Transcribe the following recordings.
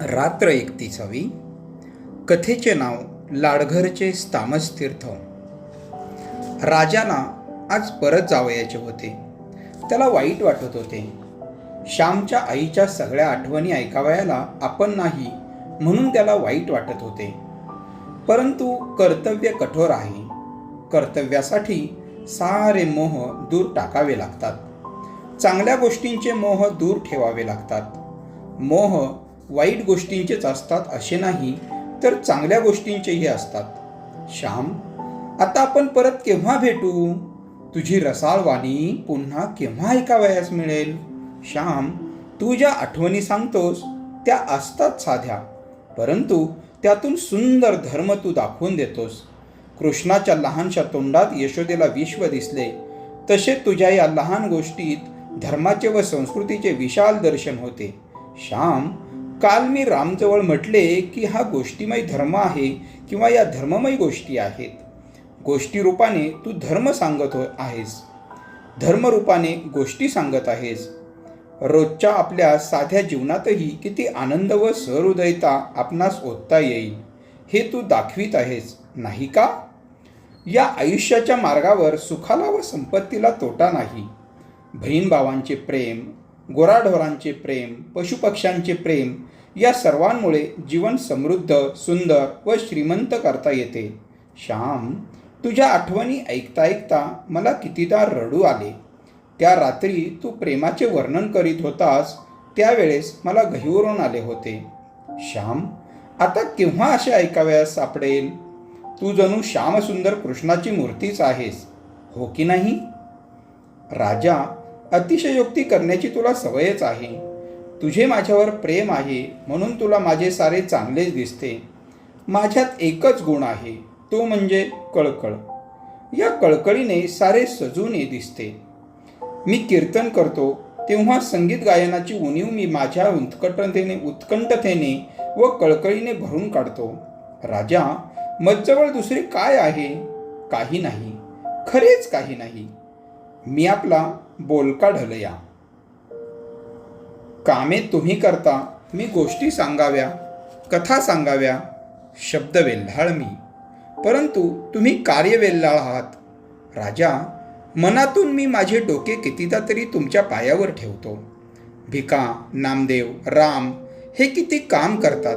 रात्र 31वी. कथेचे नाव लाडघरचे तामसतीर्थ. राजाला आज परत जावयाचे होते. त्याला वाईट वाटत होते. श्यामच्या आईच्या सगळ्या आठवणी ऐकावयाला आपण नाही म्हणून त्याला वाईट वाटत होते. परंतु कर्तव्य कठोर आहे. कर्तव्यासाठी सारे मोह दूर टाकावे लागतात. चांगल्या गोष्टींचे मोह दूर ठेवावे लागतात. मोह वाईट गोष्टींचेच असतात असे नाही, तर चांगल्या गोष्टींचेही असतात. श्याम, आता आपण परत केव्हा भेटू? तुझी रसाळ वाणी पुन्हा केव्हा ऐकावयास मिळेल? श्याम, तू ज्या आठवणी सांगतोस त्या असतात साध्या, परंतु त्यातून सुंदर धर्म तू दाखवून देतोस. कृष्णाच्या लहानशा तोंडात यशोदेला विश्व दिसले, तसे तुझ्या या लहान गोष्टीत धर्माचे व संस्कृतीचे विशाल दर्शन होते. श्याम, काल मी रामजवळ म्हटले की हा गोष्टीमय धर्म आहे किंवा या धर्ममय गोष्टी आहेत. गोष्टी रूपाने तू धर्म सांगत आहेस, धर्मरूपाने गोष्टी सांगत आहेस. रोजच्या आपल्या साध्या जीवनातही किती आनंद व सहृदयता आपणास ओतता येईल हे तू दाखवित आहेस, नाही का? या आयुष्याच्या मार्गावर सुखाला व संपत्तीला तोटा नाही. बहीण भावांचे प्रेम, गोराढोरांचे प्रेम, पशुपक्ष्यांचे प्रेम या सर्वांमुळे जीवन समृद्ध, सुंदर व श्रीमंत करता येते. श्याम, तुझ्या आठवणी ऐकता ऐकता मला कितीदा रडू आले. त्या रात्री तू प्रेमाचे वर्णन करीत होतास त्यावेळेस मला गहिवरून आले होते. श्याम, आता केव्हा असे ऐकावयास सापडेल? तू जणू श्यामसुंदर कृष्णाची मूर्तीच आहेस, हो की नाही? राजा, अतिशयोक्ती करण्याची तुला सवयच आहे. तुझे माझ्यावर प्रेम आहे म्हणून तुला माझे सारे चांगलेच दिसते. माझ्यात एकच गुण आहे, तो म्हणजे कळकळ. या कळकळीने सारे सजून दिसते. मी कीर्तन करतो तेव्हा संगीत गायनाची उणीव मी माझ्या उत्कंठतेने व कळकळीने भरून काढतो. राजा, मजजवळ दुसरे काय आहे? काही नाही, खरेच काही नाही. मी आपला बोलका ढलया. कामे तुम्ही करता, मी गोष्टी सांगाव्या, कथा सांगाव्या, शब्द वेल्हाळ मी, परंतु तुम्ही कार्य वेल्हाळ आहात. राजा, मनातून मी माझे डोके कितीदा तरी तुमच्या पायावर ठेवतो. भिका, नामदेव, राम हे किती काम करतात.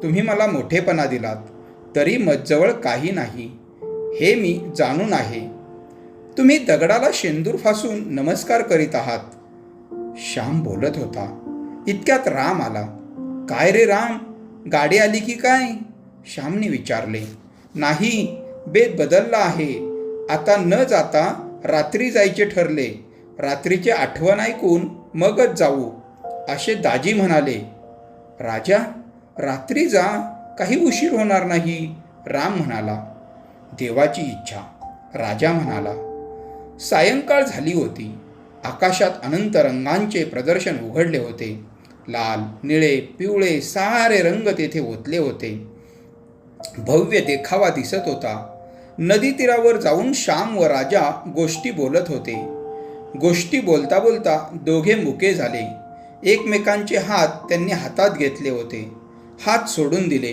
तुम्ही मला मोठेपणा दिलात, तरी मजजवळ काही नाही हे मी जाणून आहे. तुम्ही दगडाला शेंदूर फासून नमस्कार करीत आहात. श्याम बोलत होता. इतक्यात राम आला. काय रे राम, गाडी आली की काय? श्यामने विचारले. नाही, बेत बदलला आहे. आता न जाता रात्री जायचे ठरले. रात्रीचे आठवण ऐकून मगच जाऊ असे दाजी म्हणाले. राजा, रात्री जा, काही उशीर होणार नाही, राम म्हणाला. देवाची इच्छा, राजा म्हणाला. सायंकाळ झाली होती. आकाशात अनंत रंगांचे प्रदर्शन उघडले होते. लाल, निळे, पिवळे सारे रंग तेथे ओतले होते. भव्य देखावा दिसत होता. नदी तीरावर जाऊन श्याम व राजा गोष्टी बोलत होते. गोष्टी बोलता बोलता दोघे मुके झाले. एकमेकांचे हात त्यांनी हातात घेतले होते. हात सोडून दिले.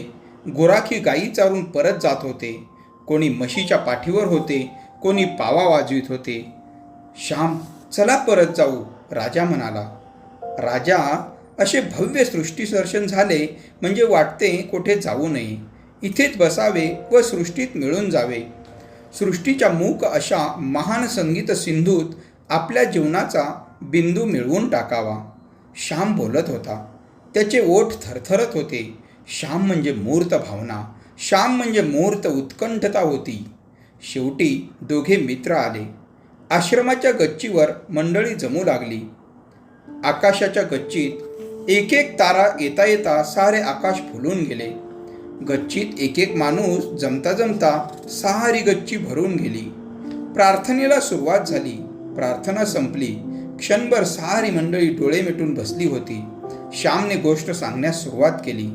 गुराखी गायी चारून परत जात होते. कोणी म्हशीच्या पाठीवर होते, कोणी पावा वाजवित होते. श्याम, चला परत जाऊ, राजा म्हणाला. राजा, असे भव्य सृष्टीदर्शन झाले म्हणजे वाटते कोठे जाऊ नये, इथेच बसावे व सृष्टीत मिळून जावे. सृष्टीच्या मूक अशा महान संगीत सिंधूत आपल्या जीवनाचा बिंदू मिळवून टाकावा. श्याम बोलत होता. त्याचे ओठ थरथरत होते. श्याम म्हणजे मूर्त भावना, श्याम म्हणजे मूर्त उत्कंठता होती. शेवटी दोघे मित्र आले. आश्रमाच्या गच्चीवर मंडळी जमू लागली. आकाशाच्या गच्चीत एक एक तारा येता येता सारे आकाश फुलून गेले. गच्चीत एक एक माणूस जमता जमता सारी गच्ची भरून गेली. प्रार्थनेला सुरुवात झाली. प्रार्थना संपली. क्षणभर सारी मंडळी डोळे मिटून बसली होती. श्यामने गोष्ट सांगण्यास सुरुवात केली.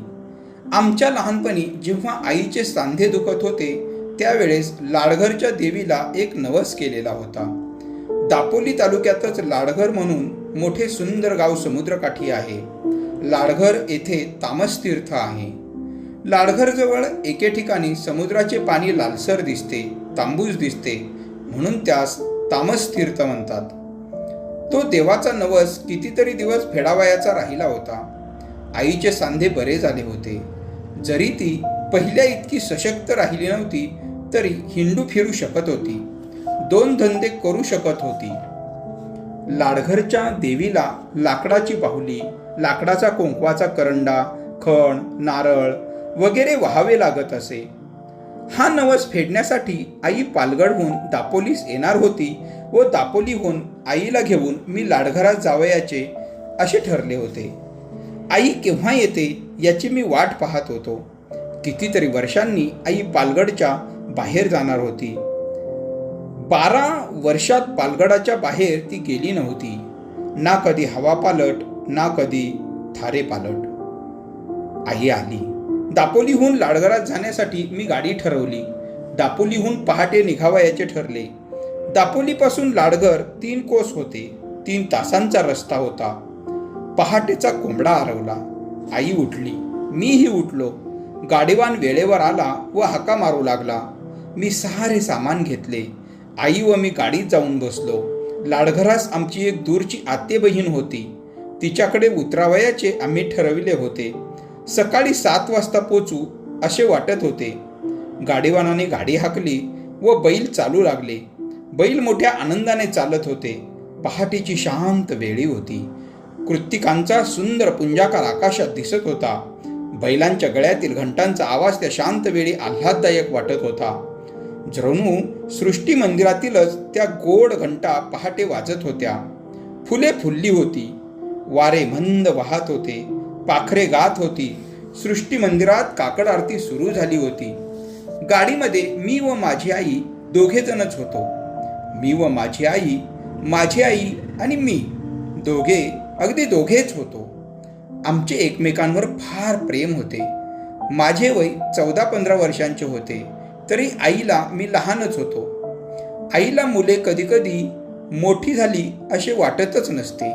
आमच्या लहानपणी जेव्हा आईचे सांधे दुखत होते त्यावेळेस लाडघरच्या देवीला एक नवस केलेला होता. दापोली तालुक्यातच लाडघर म्हणून मोठे सुंदर गाव समुद्रकाठी आहे. लाडघर येथे तामसतीर्थ आहे. लाडघरजवळ एके ठिकाणी समुद्राचे पाणी लालसर दिसते, तांबूस दिसते, म्हणून त्यास तामसतीर्थ म्हणतात. तो देवाचा नवस कितीतरी दिवस फेडावयाचा राहिला होता. आईचे सांधे बरे झाले होते. जरी ती पहिल्या इतकी सशक्त राहिली नव्हती तरी हिंडू फिरू शकत होती, 2 धंदे करू शकत होती. लाडघरच्या देवीला लाकडाची बाहुली, लाकडाचा कुंकवाचा करंडा, खण, नारळ वगैरे वाहावे लागत असे. हा नवस फेडण्यासाठी आई पालगडहून दापोलीस येणार होती व दापोलीहून आईला घेऊन मी लाडघरात जावयाचे असे ठरले होते. आई केव्हा येते याची मी वाट पाहत होतो. कितीतरी वर्षांनी आई पालगडच्या बाहेर जाणार होती. 12 वर्षात पालगडाच्या बाहेर ती गेली नव्हती. ना कधी हवा पालट, ना कधी थारे पालट. आई आली. दापोलीहून लाडघरात जाण्यासाठी मी गाडी ठरवली. दापोलीहून पहाटे निघावयाचे ठरले. दापोलीपासून लाडघर 3 कोस होते. 3 तासांचा रस्ता होता. पहाटेचा कोंबडा आरवला. आई उठली, मीही उठलो. गाडीवान वेळेवर आला व हाका मारू लागला. मी सारे सामान घेतले. आई व मी गाडीत जाऊन बसलो. लाडघरास आमची एक दूरची आत्ते बहीण होती. तिच्याकडे उतरावयाचे आम्ही ठरविले होते. सकाळी 7 वाजता पोचू असे वाटत होते. गाडीवानाने गाडी हाकली व बैल चालू लागले. बैल मोठ्या आनंदाने चालत होते. पहाटेची शांत वेळी होती. कृत्तिकांचा सुंदर पुंजाकार आकाशात दिसत होता. बैलांच्या गळ्यातील घंटांचा आवाज त्या शांत वेळी आल्हाददायक वाटत होता. जणू सृष्टी मंदिरातीलच त्या गोड घंटा पहाटे वाजत होत्या. फुले फुलली होती. वारे मंद वाहत होते. पाखरे गात होती. सृष्टी मंदिरात काकड आरती सुरू झाली होती. गाडीमध्ये मी व माझी आई दोघे जणच होतो. मी व माझी आई आणि मी दोघे अगदी दोघेच होतो. आमचे एकमेकांवर फार प्रेम होते. माझे वय 14-15 वर्षांचे होते, तरी आईला मी लहानच होतो. आईला मुले कधीकधी मोठी झाली असे वाटतच नसते.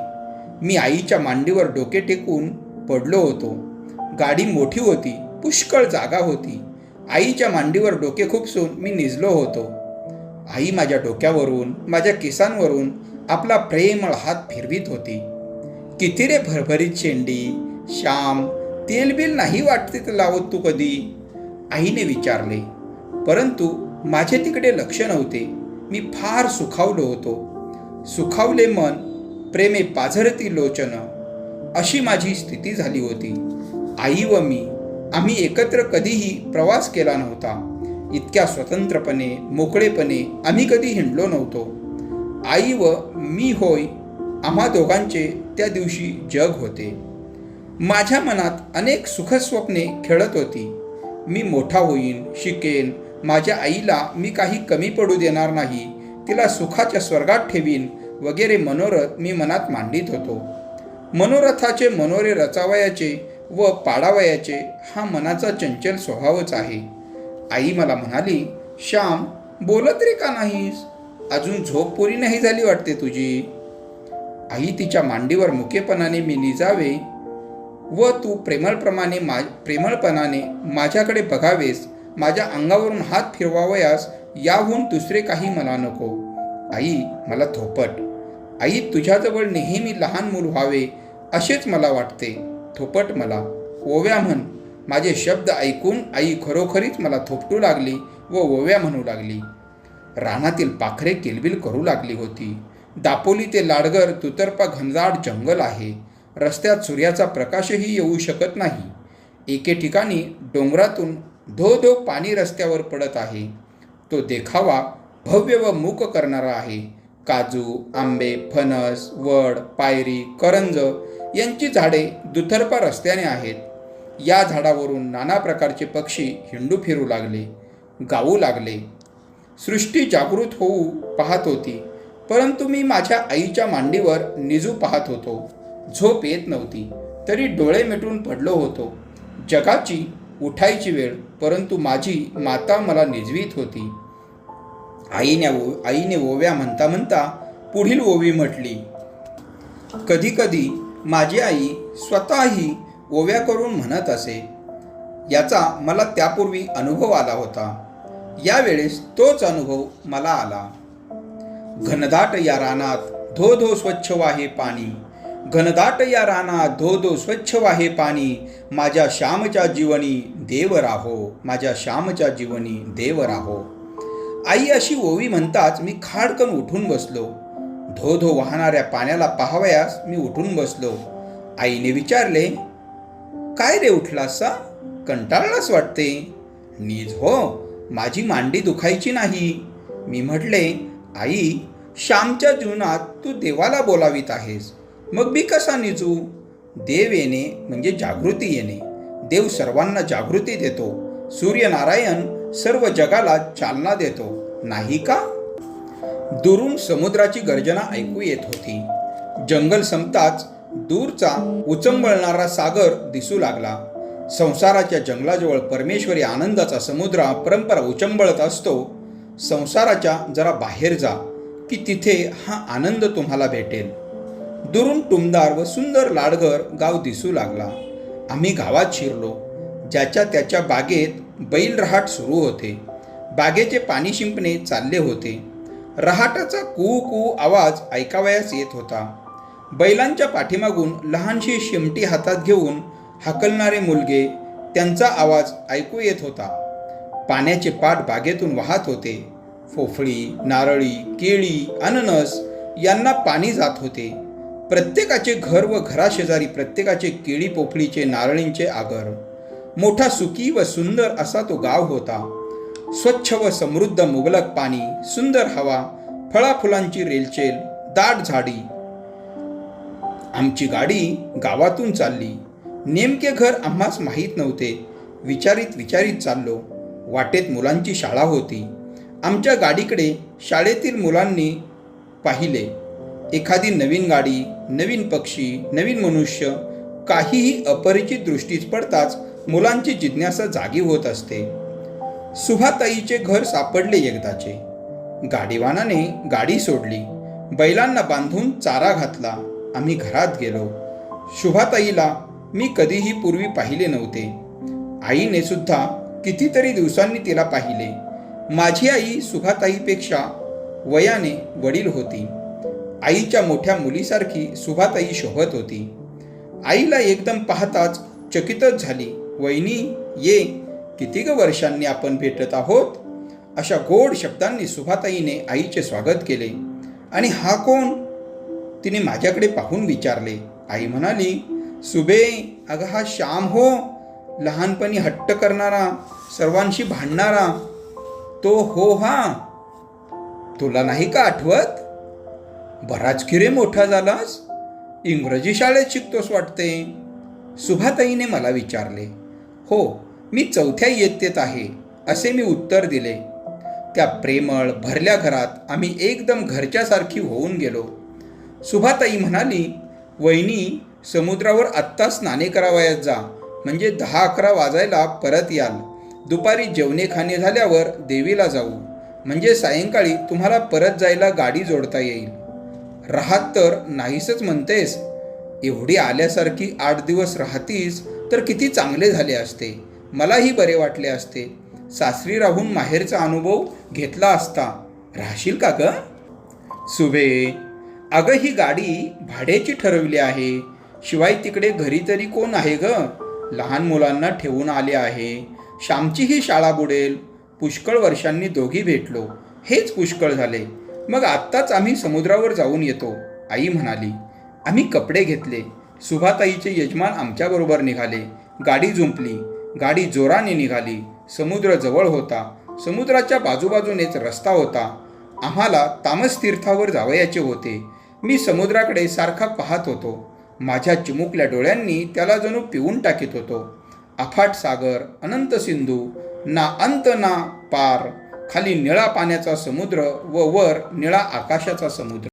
मी आईच्या मांडीवर डोके टेकून पडलो होतो. गाडी मोठी होती, पुष्कळ जागा होती. आईच्या मांडीवर डोके खुपसून मी निजलो होतो. आई माझ्या डोक्यावरून, माझ्या केसांवरून आपला प्रेमळ हात फिरवीत होती. किती रे भरभरीत शेंडी, श्याम, तेलबिल नाही वाटते लावत तू कधी? आईने विचारले. परंतु माझे तिकडे लक्ष नव्हते. मी फार सुखावलो होतो. सुखावले मन, प्रेमे पाझरती लोचन, अशी माझी स्थिती झाली होती. आई व मी आम्ही एकत्र कधीही प्रवास केला नव्हता. इतक्या स्वतंत्रपणे, मोकळेपणे आम्ही कधी हिंडलो नव्हतो. आई व मी होय, आम्हा दोघांचे त्या दिवशी जग होते. माझ्या मनात अनेक सुखस्वप्ने खेळत होती. मी मोठा होईन, शिकेन, माझ्या आईला मी काही कमी पडू देणार नाही, तिला सुखाच्या स्वर्गात ठेवीन वगैरे मनोरथ मी मनात मांडित होतो. मनोरथाचे मनोरे रचावयाचे व पाडावयाचे हा मनाचा चंचल स्वभावच आहे. आई मला म्हणाली, श्याम, बोलत रे का नाहीस? अजून झोप पुरी नाही झाली वाटते तुझी. आई तिच्या मांडीवर मुकेपणाने मी निजावे व तू प्रेमळपणाने माझ्याकडे बघावेस, माझ्या अंगावरून हात फिरवावयास याहून दुसरे काही मला नको. आई मला थोपट. आई, तुझ्याजवळ नेहमी लहान मूल व्हावे असेच मला वाटते. थोपट मला, ओव्या म्हण. माझे शब्द ऐकून आई खरोखरीच मला थोपटू लागली व ओव्या म्हणू लागली. रानातील पाखरे किलबिल करू लागली होती. दापोली ते लाडघर दुतर्फा घनदाट जंगल आहे. रस्त्यात सूर्याचा प्रकाशही येऊ शकत नाही. एके ठिकाणी डोंगरातून धो धो पाणी रस्त्यावर पडत आहे. तो देखावा भव्य व मूक करणारा आहे. काजू, आंबे, फणस, वड, पायरी, करंज यांची झाडे दुतर्फा रस्त्याने आहेत. या झाडावरून नाना प्रकारचे पक्षी हिंडू फिरू लागले, गाऊ लागले. सृष्टी जागृत होऊ पाहत होती, परंतु मी माझ्या आईच्या मांडीवर निजू पाहत होतो. झोप येत नव्हती, तरी डोळे मिटून पडलो होतो. जगाची उठायची वेळ, परंतु माझी माता मला निजवीत होती. आईने ओव्या म्हणता म्हणता पुढील ओवी म्हटली. कधी कधी माझी आई स्वतःही ओव्या करून म्हणत असे. याचा मला त्यापूर्वी अनुभव आला होता. यावेळेस तोच अनुभव मला आला. घनदाट या रानात धो धो स्वच्छ वाहे पाणी, घनदाट या रानात धो धो स्वच्छ वाहे पाणी, माझ्या श्यामच्या जीवनी देव राहो, माझ्या श्यामच्या जीवनी देव राहो. आई अशी ओवी म्हणताच मी खाडकन उठून बसलो. धो धो वाहणाऱ्या पाण्याला पाहावयास मी उठून बसलो. आईने विचारले, काय रे उठलास सा? कंटाळलास वाटते. नीज हो, माझी मांडी दुखायची नाही. मी म्हटले, आई, श्यामच्या जीवनात तू देवाला बोलावीत आहेस, मग मी कसा निजू? देव येणे म्हणजे जागृती येणे. देव सर्वांना जागृती देतो. सूर्यनारायण सर्व जगाला चालना देतो, नाही का? दुरून समुद्राची गर्जना ऐकू येत होती. जंगल संपताच दूरचा उचंबळणारा सागर दिसू लागला. संसाराच्या जंगलाजवळ परमेश्वरी आनंदाचा समुद्र परंपरा उचंबळत असतो. संसाराच्या जरा बाहेर जा की तिथे हा आनंद तुम्हाला भेटेल. दुरून टुमदार व सुंदर लाडघर गाव दिसू लागला. आम्ही गावात शिरलो. ज्याच्या त्याच्या बागेत बैल रहाट सुरू होते. बागेचे पाणी शिंपणे चालले होते. रहाटाचा कू कू आवाज ऐकावयास येत होता. बैलांच्या पाठीमागून लहानशी शिमटी हातात घेऊन हाकलणारे मुलगे, त्यांचा आवाज ऐकू येत होता. पाण्याचे पाट बागेतून वाहत होते. फोफळी, नारळी, केळी, अननस यांना पाणी जात होते. प्रत्येकाचे घर व घराशेजारी प्रत्येकाचे केळी, पोफळीचे, नारळींचे आगर. मोठा सुखी व सुंदर असा तो गाव होता. स्वच्छ व समृद्ध मुबलक पाणी, सुंदर हवा, फळाफुलांची रेलचेल, दाट झाडी. आमची गाडी गावातून चालली. नेमके घर आम्हास माहीत नव्हते. विचारित चाललो. वाटेत मुलांची शाळा होती. आमच्या गाडीकडे शाळेतील मुलांनी पाहिले. एखादी नवीन गाडी, नवीन पक्षी, नवीन मनुष्य, काहीही अपरिचित दृष्टीस पडताच मुलांची जिज्ञासा जागी होत असते. सुभाताईचे घर सापडले एकदाचे. गाडीवानाने गाडी सोडली. बैलांना बांधून चारा घातला. आम्ही घरात गेलो. शुभाताईला मी कधीही पूर्वी पाहिले नव्हते. आईने सुद्धा कितीतरी दिवसांनी तिला पाहिले. माझी आई सुभाताईपेक्षा वयाने वडील होती. आईच्या मोठ्या मुलीसारखी सुभाताई शोभत होती. आईला एकदम पाहताच चकितच झाली. वहिनी, ये, किती ग वर्षांनी आपण भेटत आहोत. अशा गोड शब्दांनी सुभाताईने आईचे स्वागत केले. आणि हा कोण? तिने माझ्याकडे पाहून विचारले. आई म्हणाली, सुबे, अगं हा श्याम हो, लहानपणी हट्ट करणारा, सर्वांशी भांडणारा तो हो. हा, तुला नाही का आठवत? बराच किरे मोठा झालास. इंग्रजी शाळेत शिकतोस वाटते. सुभाताईने मला विचारले. हो, मी 4थ्या इयत्तेत आहे, असे मी उत्तर दिले. त्या प्रेमळ भरल्या घरात आम्ही एकदम घरच्यासारखी होऊन गेलो. सुभाताई म्हणाली, वहिनी, समुद्रावर आत्ता स्नाने करावयास जा, म्हणजे 10-11 वाजायला परत याल. दुपारी जेवणे खाणे झाल्यावर देवीला जाऊ, म्हणजे सायंकाळी तुम्हाला परत जायला गाडी जोडता येईल. राहत तर नाहीसच म्हणतेस. एवढी आल्यासारखी 8 दिवस राहतीस तर किती चांगले झाले असते. मलाही बरे वाटले असते. सासरी राहून माहेरचा अनुभव घेतला असता. राहशील का ग? सुबे, अगं ही गाडी भाड्याची ठरवली आहे. शिवाय तिकडे घरी तरी कोण आहे ग? लहान मुलांना ठेवून आले आहे. श्यामचीही शाळा बुडेल. पुष्कळ वर्षांनी दोघी भेटलो, हेच पुष्कळ झाले. मग आत्ताच आम्ही समुद्रावर जाऊन येतो, आई म्हणाली. आम्ही कपडे घेतले. सुभाताईचे यजमान आमच्याबरोबर निघाले. गाडी जुंपली. गाडी जोराने निघाली. समुद्र जवळ होता. समुद्राच्या बाजूबाजूनेच रस्ता होता. आम्हाला तामसतीर्थावर जावयाचे होते. मी समुद्राकडे सारखा पाहत होतो. माझ्या चिमुकल्या डोळ्यांनी त्याला जणू पिऊन टाकीत होतो. अफाट सागर, अनंत सिंधू, ना अंत ना पार. खाली निळा पाण्याचा समुद्र व वर निळा आकाशाचा समुद्र.